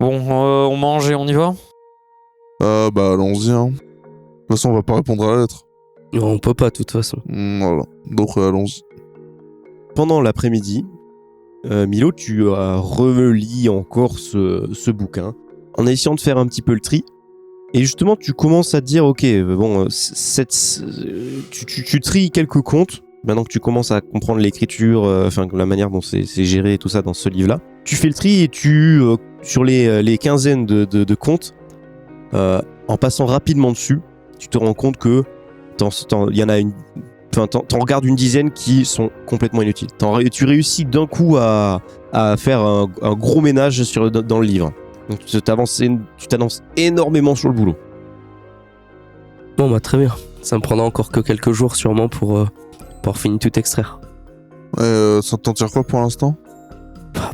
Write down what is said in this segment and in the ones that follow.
Bon, on mange et on y va? Bah allons-y. Hein. De toute façon, on va pas répondre à la lettre. Non, on peut pas, de toute façon. Voilà. Donc allons-y. Pendant l'après-midi, Milo, tu relis encore ce bouquin en essayant de faire un petit peu le tri. Et justement, tu commences à te dire, ok, bon, tu tries quelques comptes. Maintenant que tu commences à comprendre l'écriture, la manière dont c'est géré et tout ça dans ce livre-là. Tu fais le tri et sur les quinzaines de comptes, en passant rapidement dessus, tu te rends compte que il y en a t'en regardes une dizaine qui sont complètement inutiles. Tu réussis d'un coup à faire un gros ménage dans le livre. Donc tu t'avances énormément sur le boulot. Bon, bah très bien. Ça me prendra encore que quelques jours sûrement pour finir tout extraire. Ça t'en tire quoi pour l'instant?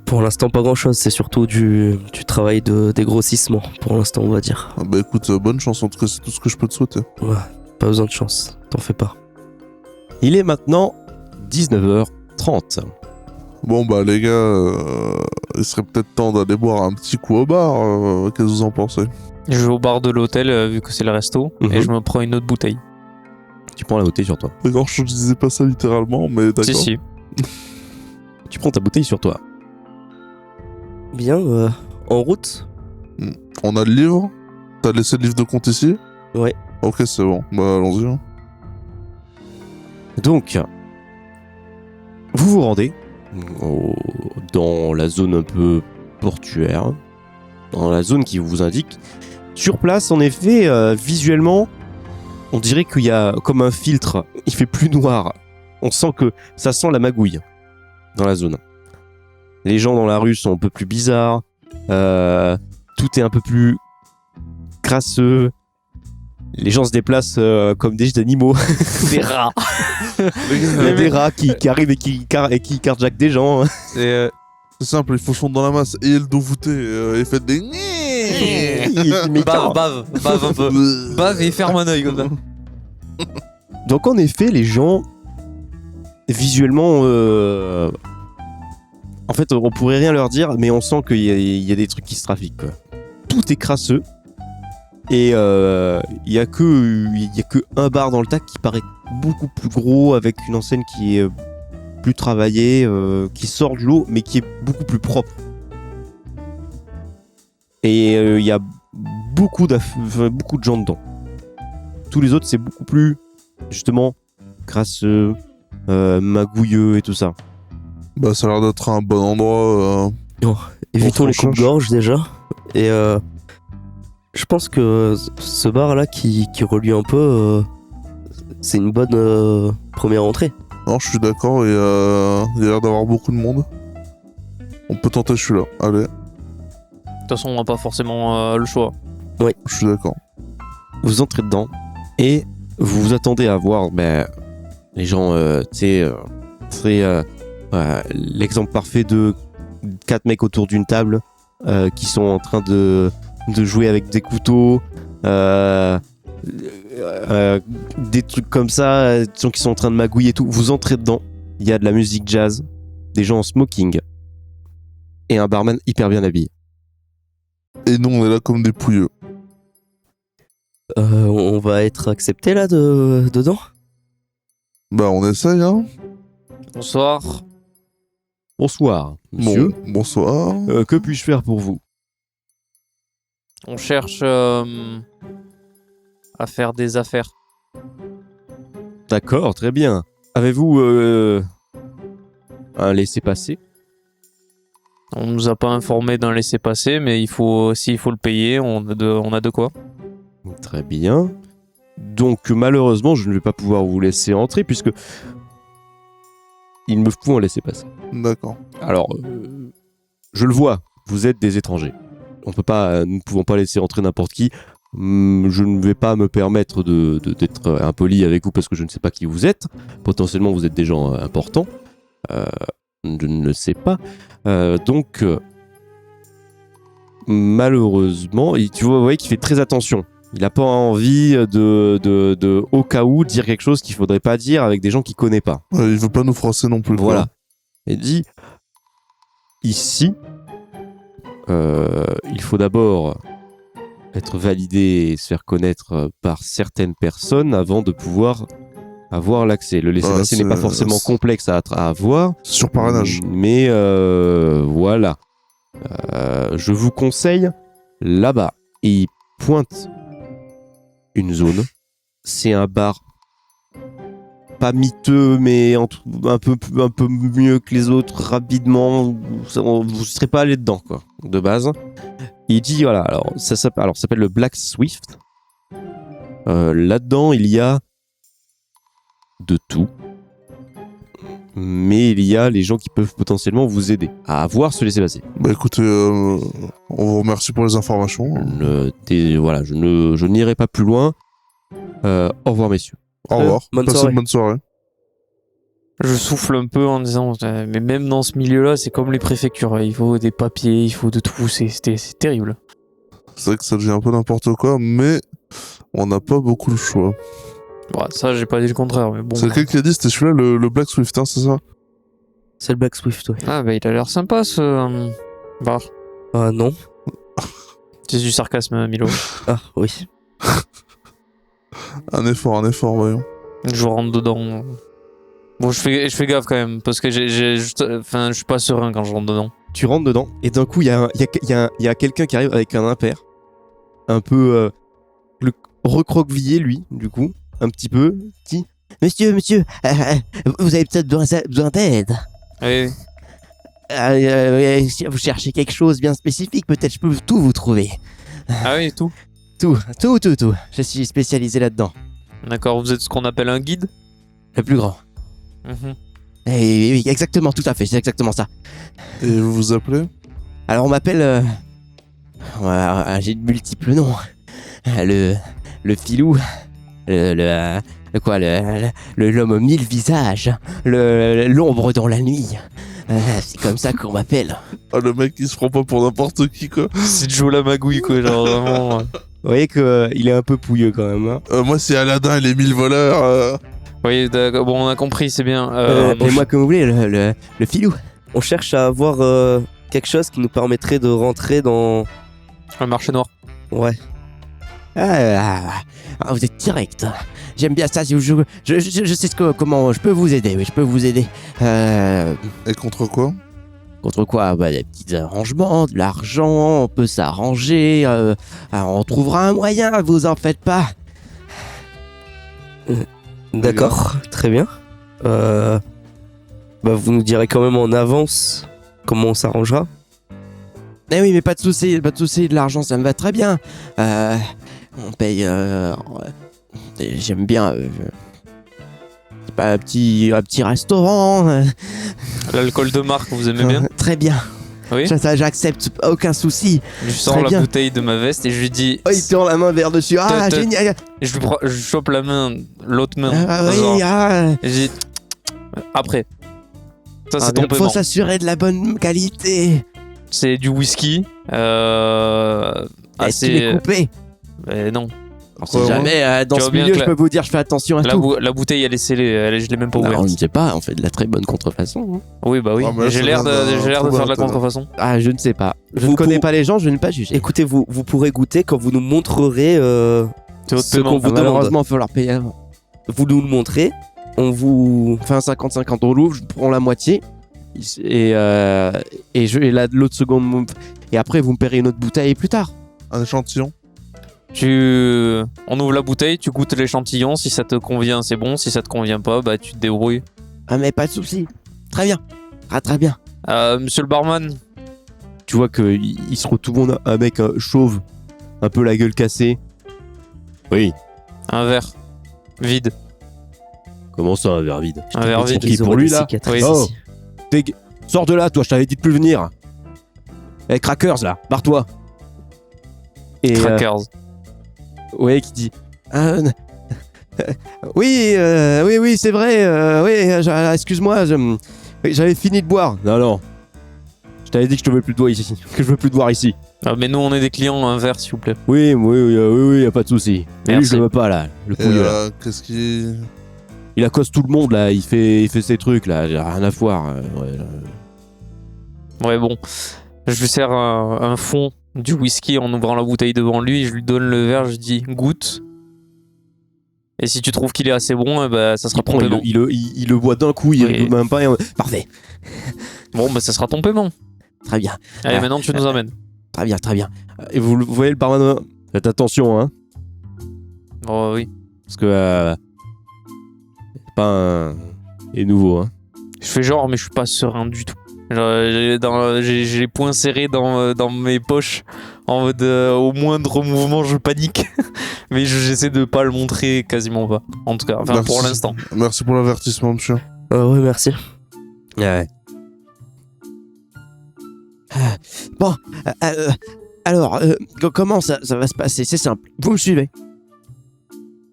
Pour l'instant, pas grand-chose. C'est surtout du travail de dégrossissement, pour l'instant, on va dire. Bah écoute, bonne chance. En tout cas, c'est tout ce que je peux te souhaiter. Ouais, pas besoin de chance. T'en fais pas. Il est maintenant 19h30. Bon bah les gars, il serait peut-être temps d'aller boire un petit coup au bar. Qu'est-ce que vous en pensez? Je vais au bar de l'hôtel, vu que c'est le resto, et je me prends une autre bouteille. Tu prends la bouteille sur toi. D'accord, je disais pas ça littéralement, mais d'accord. Si. Tu prends ta bouteille sur toi. Bien, en route. On a le livre? T'as laissé le livre de compte ici? Ouais. Ok, c'est bon. Bah allons-y. Hein. Donc, vous vous rendez dans la zone un peu portuaire, dans la zone qui vous indique. Sur place, en effet, visuellement, on dirait qu'il y a comme un filtre. Il fait plus noir. On sent que ça sent la magouille dans la zone. Les gens dans la rue sont un peu plus bizarres. Tout est un peu plus crasseux. Les gens se déplacent comme des animaux. Des rats. Il y a des rats qui arrivent et qui carjackent des gens. C'est simple, il faut fondre dans la masse et le dos voûté et faites des... Bave un peu. Bave et ferme un œil comme ça. Donc en effet, les gens, visuellement, en fait, on pourrait rien leur dire, mais on sent qu'il y a des trucs qui se trafiquent, quoi. Tout est crasseux. Et il y a que un bar dans le tac qui paraît beaucoup plus gros, avec une enseigne qui est plus travaillée, qui sort du lot, mais qui est beaucoup plus propre. Et il y a beaucoup de gens dedans. Tous les autres, c'est beaucoup plus, justement, crasseux, magouilleux et tout ça. Bah ça a l'air d'être un bon endroit. Évitons les franchement, coupes-gorge déjà. Et je pense que ce bar-là qui relie un peu, c'est une bonne première entrée. Non, je suis d'accord, et il y a l'air d'avoir beaucoup de monde. On peut tenter celui-là, allez. De toute façon, on n'a pas forcément le choix. Je suis d'accord. Vous entrez dedans et vous vous attendez à voir les gens, l'exemple parfait de 4 mecs autour d'une table qui sont en train de jouer avec des couteaux, des trucs comme ça, des gens qui sont en train de magouiller et tout. Vous entrez dedans, il y a de la musique jazz, des gens en smoking et un barman hyper bien habillé. Et nous, on est là comme des pouilleux. On va être accepté là dedans. Bah on essaye, hein. Bonsoir. Bonsoir, monsieur. Bon, bonsoir. Que puis-je faire pour vous? On cherche à faire des affaires. D'accord, très bien. Avez-vous un laissez-passer? On nous a pas informé d'un laissez-passer, mais s'il faut le payer, on a de quoi. Très bien. Donc malheureusement, je ne vais pas pouvoir vous laisser entrer puisque il me faut un laissez-passer. D'accord. Alors, je le vois, vous êtes des étrangers. Nous ne pouvons pas laisser entrer n'importe qui. Je ne vais pas me permettre d'être impoli avec vous parce que je ne sais pas qui vous êtes. Potentiellement, vous êtes des gens importants. Je ne le sais pas. Donc, malheureusement, vous voyez qu'il fait très attention. Il n'a pas envie de au cas où dire quelque chose qu'il ne faudrait pas dire avec des gens qu'il ne connaît pas. Il veut pas nous froisser non plus. Voilà. Il dit, ici, il faut d'abord être validé et se faire connaître par certaines personnes avant de pouvoir avoir l'accès. Le laissez-passer n'est pas forcément complexe à avoir. Sur parrainage. Mais voilà. Je vous conseille là-bas. Il pointe une zone. C'est un bar pas miteux, mais un peu mieux que les autres, rapidement. Vous ne serez pas allé dedans, quoi, de base. Il dit, voilà, alors ça s'appelle le Black Swift. Là-dedans, il y a de tout. Mais il y a les gens qui peuvent potentiellement vous aider à avoir ce laisser-passer. Bah écoutez, on vous remercie pour les informations. Voilà, je n'irai pas plus loin. Au revoir, messieurs. Au revoir. Bonne Passez soirée. une bonne soirée. Je souffle un peu en disant, mais même dans ce milieu-là, c'est comme les préfectures. Il faut des papiers, il faut de tout. C'est terrible. C'est vrai que ça devient un peu n'importe quoi, mais on n'a pas beaucoup le choix. Bon, ça, j'ai pas dit le contraire, mais bon. C'est quelqu'un qui a dit, c'était celui-là, le Black Swift, hein, c'est ça? C'est le Black Swift, ouais. Ah, bah, il a l'air sympa, ce bar. Ah non. C'est du sarcasme, Milo. Ah oui. Un effort, voyons. Je rentre dedans. Bon, je fais gaffe quand même, parce que je suis pas serein quand je rentre dedans. Tu rentres dedans, et d'un coup, il y a quelqu'un qui arrive avec un impair. Un peu recroquevillé, lui, du coup. Un petit peu. Dit, monsieur, vous avez peut-être besoin d'aide. Oui. Si vous cherchez quelque chose bien spécifique, peut-être je peux tout vous trouver. Ah oui, tout. Tout. Je suis spécialisé là-dedans. D'accord, vous êtes ce qu'on appelle un guide. Le plus grand. Mhm. Oui, exactement, tout à fait, c'est exactement ça. Et vous vous appelez? Alors on m'appelle... j'ai de multiples noms. Le filou. L'homme aux 1000 visages. L'ombre dans la nuit. C'est comme ça qu'on m'appelle. Ah, le mec, il se prend pas pour n'importe qui, quoi. C'est Joe la magouille, quoi, genre vraiment. Vous voyez qu'il est un peu pouilleux quand même. Hein. Moi, c'est Aladdin et les 1000 voleurs. Oui, d'accord, bon, on a compris, c'est bien. Et moi, comme vous voulez, le filou. On cherche à avoir quelque chose qui nous permettrait de rentrer dans... Un marché noir. Ouais. Vous êtes direct. J'aime bien ça. Je sais comment je peux vous aider. Oui, je peux vous aider. Et contre quoi? Contre quoi? Des petits arrangements, de l'argent, on peut s'arranger. On trouvera un moyen, vous en faites pas. D'accord, très bien. Vous nous direz quand même en avance comment on s'arrangera. Eh oui, mais pas de souci, de l'argent, ça me va très bien. On paye. J'aime bien. C'est pas un petit restaurant. L'alcool de marque, vous aimez bien? Très bien. Oui. Ça, j'accepte, aucun souci. Je sors Très la bien. bouteille de ma veste et je lui dis. Oh, il tend la main vers dessus. Ah, Te- te- génial. Je chope la main, l'autre main. Ah, genre, oui, et je dis. Après. Ça, c'est ton faut paiement. s'assurer de la bonne qualité. C'est du whisky. Est-ce qu'il est coupé? Non. On sait Ouais, jamais, dans Tu ce vois bien milieu, que je peux vous dire, je fais attention à tout. La bouteille, elle est scellée. Je l'ai même pas Alors, ouverte. on ne sait pas, on fait de la très bonne contrefaçon. Hein. Oui, bah oui. Ah, mais là, J'ai ça l'air vient d'un de faire de trouble la interne. contrefaçon. Ah, je ne sais pas. Je Vous ne connais pour- pas les gens, je ne vais pas juger. Écoutez, vous pourrez goûter quand vous nous montrerez C'est votre ce paiement. qu'on vous demande. Malheureusement, il faut leur payer avant. Vous nous le montrez, on vous... On fait un 50-50, on l'ouvre, je prends la moitié. Et l'autre seconde. Et après, vous me paierez une autre bouteille plus tard. Un échantillon? On ouvre la bouteille, tu goûtes l'échantillon. Si ça te convient, c'est bon. Si ça te convient pas, bah tu te débrouilles. Ah, mais pas de souci. Très bien. Ah, très bien. Monsieur le barman. Tu vois qu'il se retourne un mec chauve, un peu la gueule cassée. Oui. Un verre. Vide. Comment ça, un verre vide? Un verre vide. Qui pour lui, là? Oui. Oh. Sors de là, toi, je t'avais dit de plus venir. Eh, Crackers, là, barre-toi. Et Crackers. ouais, qui dit oui, c'est vrai, excuse-moi, j'avais fini de boire. Non, je t'avais dit que je veux plus de boire ici. Ah, mais nous, on est des clients. Un verre, s'il vous plaît. Oui, y a pas de souci. Mais lui, Merci. je le veux pas là, le Et couilleux là. qu'est-ce qui... Il accoste tout le monde là, il fait ses trucs là, j'ai rien à voir. Ouais, là. Ouais, bon. Je lui sers un fond du whisky en ouvrant la bouteille devant lui. Je lui donne le verre, je dis goûte. Et si tu trouves qu'il est assez bon, bah, ça sera ton paiement. Il le boit d'un coup, il rigole même pas. Parfait. Bon, bah, ça sera ton paiement. Très bien. Allez, maintenant tu nous emmènes. Très bien, très bien. Et vous voyez le barman, faites attention, hein. Oh oui. Parce que c'est pas un... est nouveau, hein. Je fais genre, mais je suis pas serein du tout. Genre, j'ai les poings serrés dans mes poches. En mode, au moindre mouvement, je panique. Mais j'essaie de pas le montrer quasiment pas. En tout cas, enfin Merci. pour l'instant. Merci pour l'avertissement, monsieur. Ouais, merci. Ouais. Bon, alors, comment ça va se passer? C'est simple. Vous me suivez.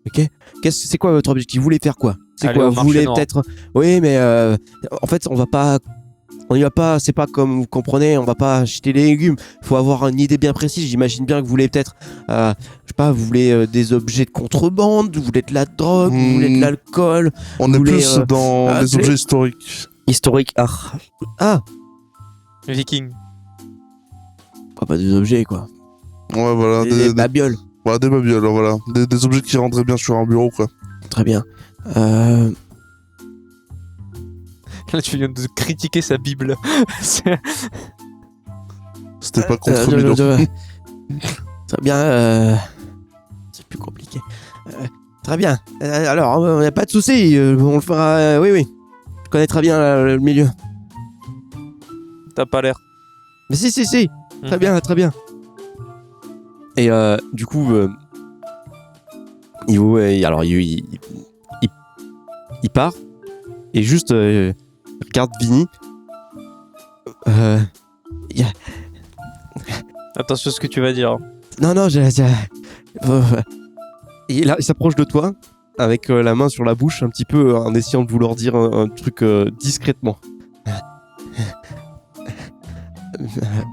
Ok. C'est quoi votre objectif? Vous voulez faire quoi? C'est Aller quoi? au Vous marché voulez noir. peut-être... Oui, mais en fait, on y va pas. C'est pas comme vous comprenez. On va pas acheter les légumes. Faut avoir une idée bien précise. J'imagine bien que vous voulez peut-être, je sais pas, vous voulez des objets de contrebande, vous voulez de la drogue, vous voulez de l'alcool. On est voulez, plus dans les objets historiques. Historique art. Ah, Viking. pas des objets quoi. Ouais, voilà. Des babioles. Voilà, des babioles, voilà. Des objets qui rendraient bien sur un bureau, quoi. Très bien. Là, tu viens de critiquer sa Bible. C'est- C'était pas contre Milo. Très bien. C'est plus compliqué. Très bien. Alors, il n'y a pas de souci. On le fera. Oui, oui. Je connais très bien le milieu. T'as pas l'air. Mais si, si, si. Très Mhm. bien, très bien. Et du coup, il part et juste il regarde Vinny. Attention à ce que tu vas dire. Non, il s'approche de toi avec la main sur la bouche, un petit peu en essayant de vouloir dire un truc discrètement.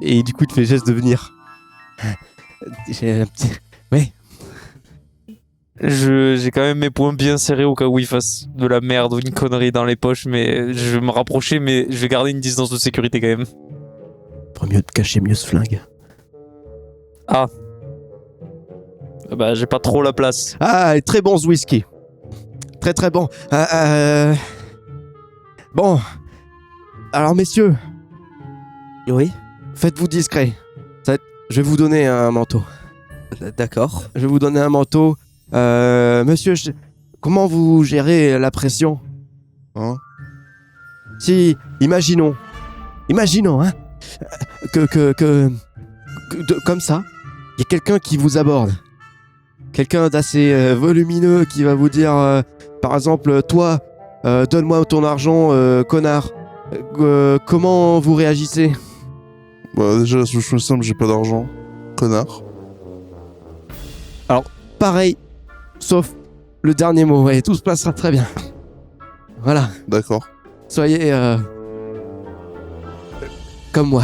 Et du coup, il te fait geste de venir. J'ai un petit... J'ai quand même mes poings bien serrés au cas où il fasse de la merde ou une connerie dans les poches, mais je vais me rapprocher, mais je vais garder une distance de sécurité quand même. Vaut mieux te cacher, mieux ce flingue. Ah. Bah, j'ai pas trop la place. Ah, très bon ce whisky. Très très bon. Bon. Alors messieurs, Oui, faites-vous discret. Je vais vous donner un manteau. d'accord. Je vais vous donner un manteau. Monsieur, comment vous gérez la pression? Hein? Si, imaginons, hein, comme ça, il y a quelqu'un qui vous aborde. Quelqu'un d'assez volumineux qui va vous dire, par exemple, toi, donne-moi ton argent, connard. Comment vous réagissez? Bah, déjà, la solution est simple, j'ai pas d'argent. Connard. Pareil, sauf le dernier mot. Ouais, tout se passera très bien. Voilà, D'accord. soyez comme moi.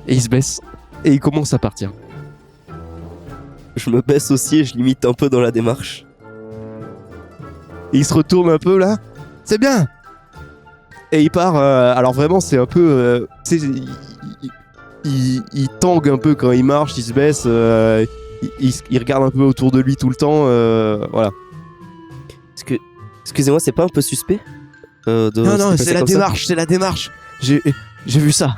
Et il se baisse et il commence à partir. Je me baisse aussi et je l'imite un peu dans la démarche. Et il se retourne un peu là. C'est bien. Et il part. Alors vraiment, c'est un peu. Tu sais, il tangue un peu quand il marche, il se baisse. Il regarde un peu autour de lui tout le temps. Voilà. Excusez-moi, c'est pas un peu suspect Non, c'est la démarche, c'est la démarche. J'ai vu ça.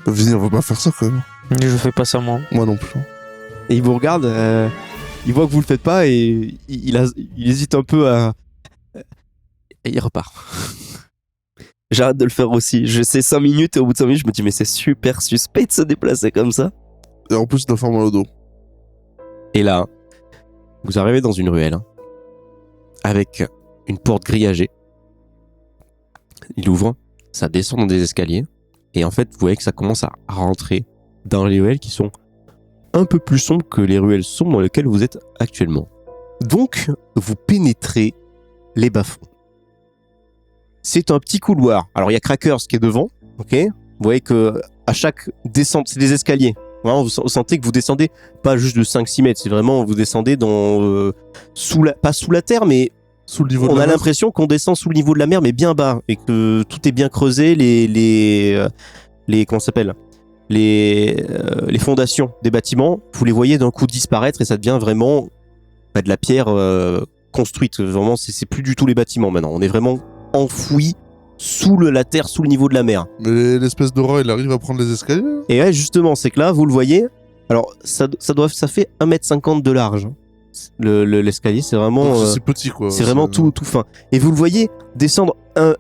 Vinny, on va pas faire ça, quand même. Je fais pas ça moi. Moi non plus. Et il vous regarde. Il voit que vous le faites pas et il hésite un peu à. Et il repart. J'arrête de le faire aussi. Je sais 5 minutes et au bout de 5 minutes, je me dis, mais c'est super suspect de se déplacer comme ça. Et en plus, t'as faire mal au dos. Et là, vous arrivez dans une ruelle, hein, avec une porte grillagée. Il ouvre, ça descend dans des escaliers, et en fait, vous voyez que ça commence à rentrer dans les ruelles qui sont un peu plus sombres que les ruelles sombres dans lesquelles vous êtes actuellement. Donc, vous pénétrez les bas-fonds. C'est un petit couloir. Alors, il y a Crackers qui est devant, ok? Vous voyez que à chaque descente, c'est des escaliers. Vraiment, vous sentez que vous descendez pas juste de 5-6 mètres, c'est vraiment, vous descendez dans pas sous la terre, mais Sous le niveau de on la a mer. l'impression qu'on descend sous le niveau de la mer, mais bien bas, et que tout est bien creusé, les comment ça s'appelle, les fondations des bâtiments, vous les voyez d'un coup disparaître et ça devient vraiment de la pierre construite. Vraiment, c'est plus du tout les bâtiments maintenant. On est vraiment enfoui sous la terre, sous le niveau de la mer. Mais l'espèce de rat, il arrive à prendre les escaliers. Et ouais, justement, c'est que là, vous le voyez. Alors, ça fait 1,50 m de large. L'escalier, c'est vraiment. Donc, c'est petit, quoi. C'est vraiment tout fin. Et vous le voyez descendre un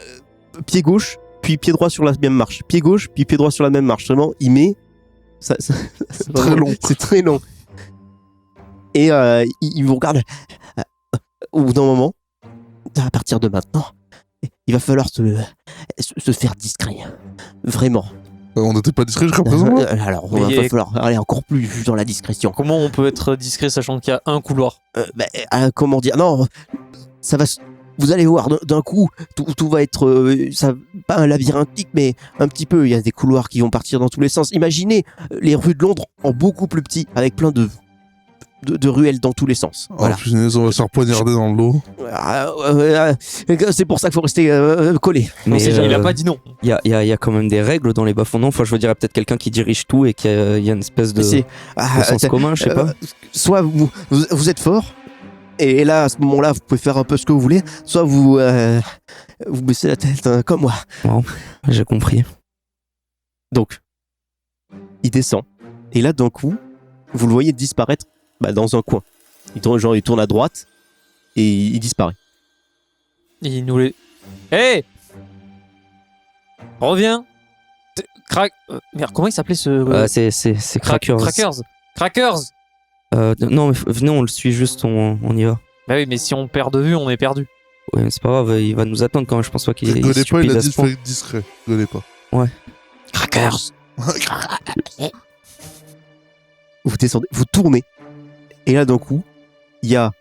pied gauche, puis pied droit sur la même marche. Pied gauche, puis pied droit sur la même marche. Vraiment, il met. C'est très long. C'est très long. Et il vous regarde. Au bout d'un moment, à partir de maintenant, il va falloir se faire discret. Vraiment. On n'était pas discret jusqu'à présent, là. Alors, il va falloir aller encore plus dans la discrétion. Comment on peut être discret sachant qu'il y a un couloir? Comment dire? Non, ça va. Vous allez voir, d'un coup, tout va être pas un labyrinthique, mais un petit peu. Il y a des couloirs qui vont partir dans tous les sens. Imaginez les rues de Londres en beaucoup plus petit, avec plein de ruelles dans tous les sens. Voilà. Oh punaise, on va se faire poignarder dans le dos. C'est pour ça qu'il faut rester collé. Mais Il a pas dit non. Il y a quand même des règles dans les bas-fonds. Enfin, je veux dire, il y a peut-être quelqu'un qui dirige tout et qu'il y a une espèce de sens commun, je sais pas. Soit vous êtes fort, et là, à ce moment-là, vous pouvez faire un peu ce que vous voulez, soit vous baissez la tête comme moi. Bon, j'ai compris. Donc, il descend, et là, d'un coup, vous le voyez disparaître dans un coin. Il tourne à droite, et il disparaît. Il nous les. Hé, reviens. Merde, comment il s'appelait ce. C'est Crackers. Crackers. Non, mais venez, on le suit juste, on y va. Bah oui, mais si on perd de vue, on est perdu. Ouais, mais c'est pas grave, il va nous attendre quand même. Je pense pas qu'il est Rigolez pas, il a dit de stupide. faire discret. Rigolez pas. Ouais. Crackers. Vous descendez, vous tournez, et là, d'un coup, il y a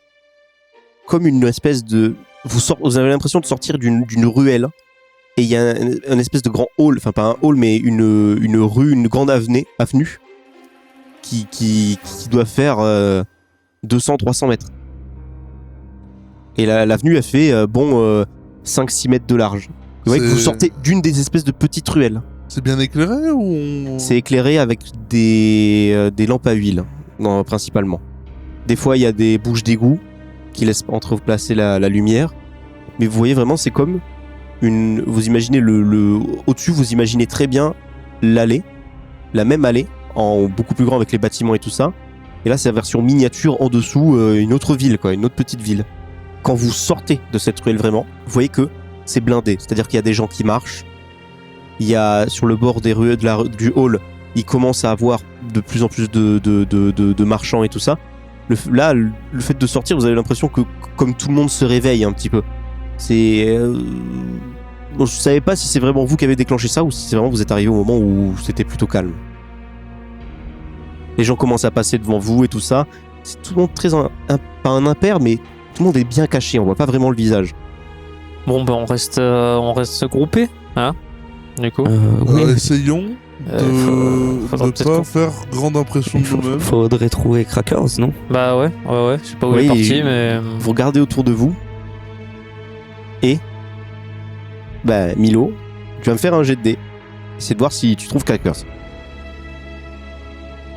comme une espèce de... Vous avez l'impression de sortir d'une ruelle, et il y a un espèce de grand hall, enfin pas un hall, mais une rue, une grande avenue qui doit faire 200-300 mètres. Et l'avenue, elle fait 5-6 mètres de large. Vous voyez que vous sortez d'une des espèces de petites ruelles. C'est bien éclairé ou... C'est éclairé avec des lampes à huile, principalement. Des fois, il y a des bouches d'égout qui laissent entreplacer la lumière. Mais vous voyez vraiment, c'est comme vous imaginez au-dessus, vous imaginez très bien l'allée, la même allée, en beaucoup plus grand avec les bâtiments et tout ça. Et là, c'est la version miniature en dessous, une autre ville, quoi, une autre petite ville. Quand vous sortez de cette ruelle vraiment, vous voyez que c'est blindé. C'est-à-dire qu'il y a des gens qui marchent. Il y a sur le bord des rues du hall, il commence à avoir de plus en plus de marchands et tout ça. Le fait de sortir, vous avez l'impression que comme tout le monde se réveille un petit peu. Je savais pas si c'est vraiment vous qui avez déclenché ça ou si c'est vraiment vous êtes arrivé au moment où c'était plutôt calme. Les gens commencent à passer devant vous et tout ça. C'est tout le monde très pas un impair, mais tout le monde est bien caché. On voit pas vraiment le visage. Bon, on reste groupés, hein. Du coup. Oui. Essayons de faudra ne peut-être pas qu'on- faire grande impression de nous-mêmes. Faudrait trouver Crackers, non? Bah ouais. Je sais pas où il est Oui, parti, mais. Vous regardez autour de vous et Milo, tu vas me faire un jet de dés. C'est de voir si tu trouves Crackers.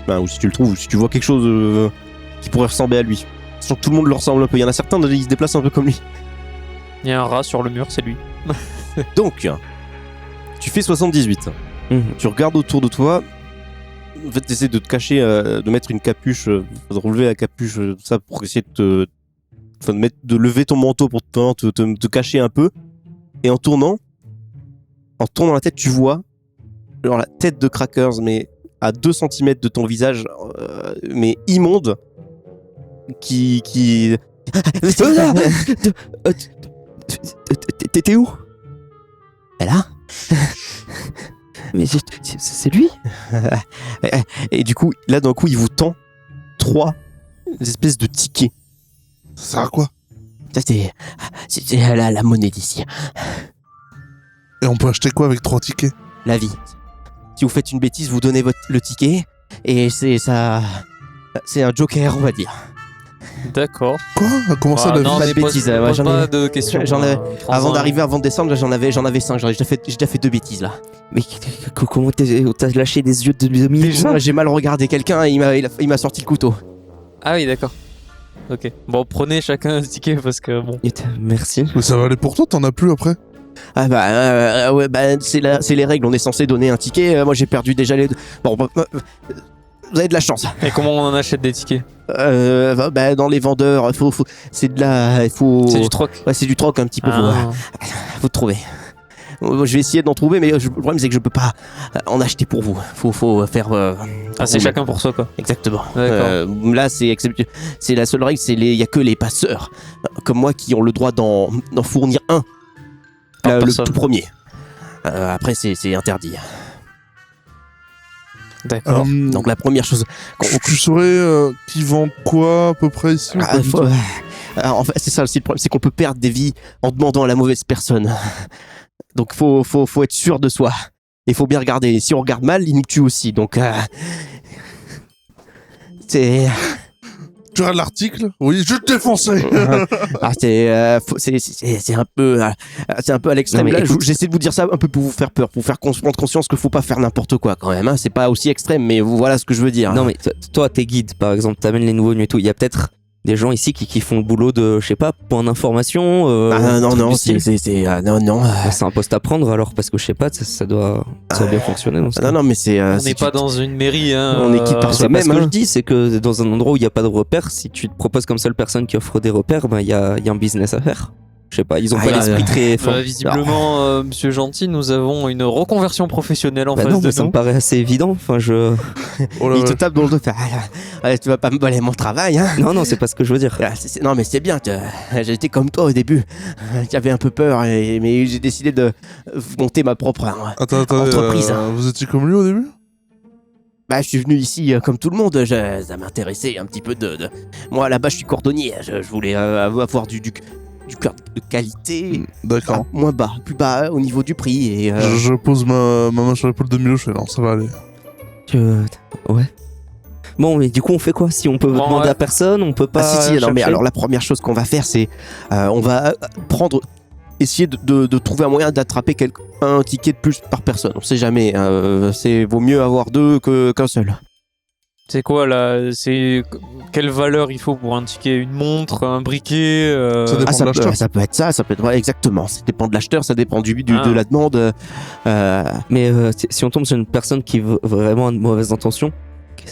Ou si tu le trouves, ou si tu vois quelque chose qui pourrait ressembler à lui. Sachant que tout le monde le ressemble un peu. Il y en a certains, ils se déplacent un peu comme lui. Il y a un rat sur le mur, c'est lui. Donc, tu fais 78. Tu regardes autour de toi. En fait, tu essaies de te cacher, de mettre une capuche, de relever la capuche, tout ça, pour essayer de lever ton manteau pour te cacher un peu. Et en tournant la tête, tu vois la tête de Crackers, mais à 2 cm de ton visage, mais immonde, qui... T'étais où? Là. Mais c'est lui? Et du coup, là, d'un coup, il vous tend 3 espèces de tickets. Ça sert à quoi? Ça, c'est la monnaie d'ici. Et on peut acheter quoi avec 3 tickets? La vie. Si vous faites une bêtise, vous donnez le ticket, et c'est un joker, on va dire. D'accord. Quoi? Comment ça, Ah, la non, vie? pas de mais pose- bêtises, ouais, pose j'en pas ai- de questions. j'en ai- Avant 30 ans. d'arriver, avant de descendre, là, j'en avais 5. J'ai déjà fait 2 bêtises là. Mais comment t'as lâché des yeux de demi Déjà, j'ai mal regardé quelqu'un et il m'a sorti le couteau. Ah oui, d'accord. Ok. Bon, prenez chacun un ticket parce que bon. Merci. Mais ça va aller pour toi, t'en as plus après? Ah bah, ouais, bah c'est les règles, on est censé donner un ticket. Moi j'ai perdu déjà les deux. Bon, vous avez de la chance. Et comment on en achète des tickets? Bah, dans les vendeurs, c'est de la. C'est du troc. Ouais, c'est du troc un petit peu. Ah. Faut trouver. Je vais essayer d'en trouver, mais le problème c'est que je peux pas en acheter pour vous. Faut faire. Ah, c'est chacun pour soi quoi. Exactement. D'accord. Là, c'est la seule règle, il y a que les passeurs comme moi qui ont le droit d'en fournir un. Par Le personne. tout premier. Après, c'est interdit. D'accord. Donc la première chose. Tu saurais qui vend quoi à peu près ici ou pas du tout En fait, c'est ça aussi le problème, c'est qu'on peut perdre des vies en demandant à la mauvaise personne. Donc faut être sûr de soi. Il faut bien regarder. Si on regarde mal, il nous tue aussi. Donc c'est Tu regardes l'article? Oui, je vais te défoncer. c'est un peu à l'extrême. Non, mais Là, écoute- j'essaie de vous dire ça un peu pour vous faire peur, pour vous faire prendre conscience qu'il faut pas faire n'importe quoi quand même. Hein. C'est pas aussi extrême, mais voilà ce que je veux dire. Non mais toi t'es guide par exemple, t'amènes les nouveaux venus et tout, il y a peut-être des gens ici qui font le boulot de, je sais pas, point d'information. Non, c'est non. c'est un poste à prendre alors parce que je sais pas, ça doit bien fonctionner. Dans ce cas. Non, mais c'est. On si n'est tu- pas dans une mairie. Hein, On est qui par C'est soi-même, pas ce que hein. je dis, c'est que dans un endroit où il n'y a pas de repères, si tu te proposes comme seule personne qui offre des repères, ben il y a un business à faire. Je sais pas, ils ont Ah, pas y a- l'esprit très fort. Visiblement, Monsieur Gentil, nous avons une reconversion professionnelle en Bah face non, de mais ça nous. me paraît assez évident. Enfin, Oh là Il te là. tape dans le dos, fait, tu vas pas me voler mon travail, hein. non, c'est pas ce que je veux dire. Non, mais c'est bien, j'étais comme toi au début. J'avais un peu peur, mais j'ai décidé de monter ma propre Attends, entreprise. vous étiez comme lui au début? Bah, je suis venu ici comme tout le monde. Ça m'intéressait un petit peu de. Moi, là-bas, je suis cordonnier. Je voulais avoir du cœur de qualité. D'accord. Moins bas, plus bas au niveau du prix. Et, Je pose ma main sur l'épaule de Miloche et non, ça va aller. Ouais. Bon, mais du coup, on fait quoi? Si on peut Bon, demander ouais. à personne, on peut pas. si, non, mais chercher alors la première chose qu'on va faire, c'est on va essayer de trouver un moyen d'attraper un ticket de plus par personne. On sait jamais. Vaut mieux avoir deux qu'un seul. C'est quoi là? C'est quelle valeur il faut pour un ticket? Une montre, un briquet Ça dépend. de l'acheteur. Ça peut être ça, ça peut être exactement. Ça dépend de l'acheteur, ça dépend de Ah. la demande. Mais si on tombe sur une personne qui veut vraiment de mauvaises intentions,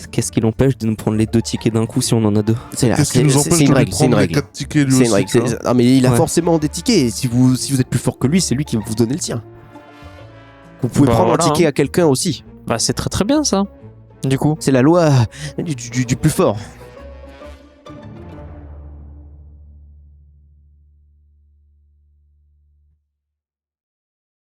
qu'est-ce qui l'empêche de nous prendre les 2 tickets d'un coup si on en a 2? Qu'est-ce qui nous empêche c'est une de lui règle, c'est une prendre les règle. 4 tickets lui C'est une aussi règle. tu vois Non, mais il a Ouais. forcément des tickets. Et si vous êtes plus fort que lui, c'est lui qui va vous donner le sien. Vous pouvez Bah prendre voilà, un ticket hein. à quelqu'un aussi. Bah c'est très très bien ça. Du coup. C'est la loi du plus fort.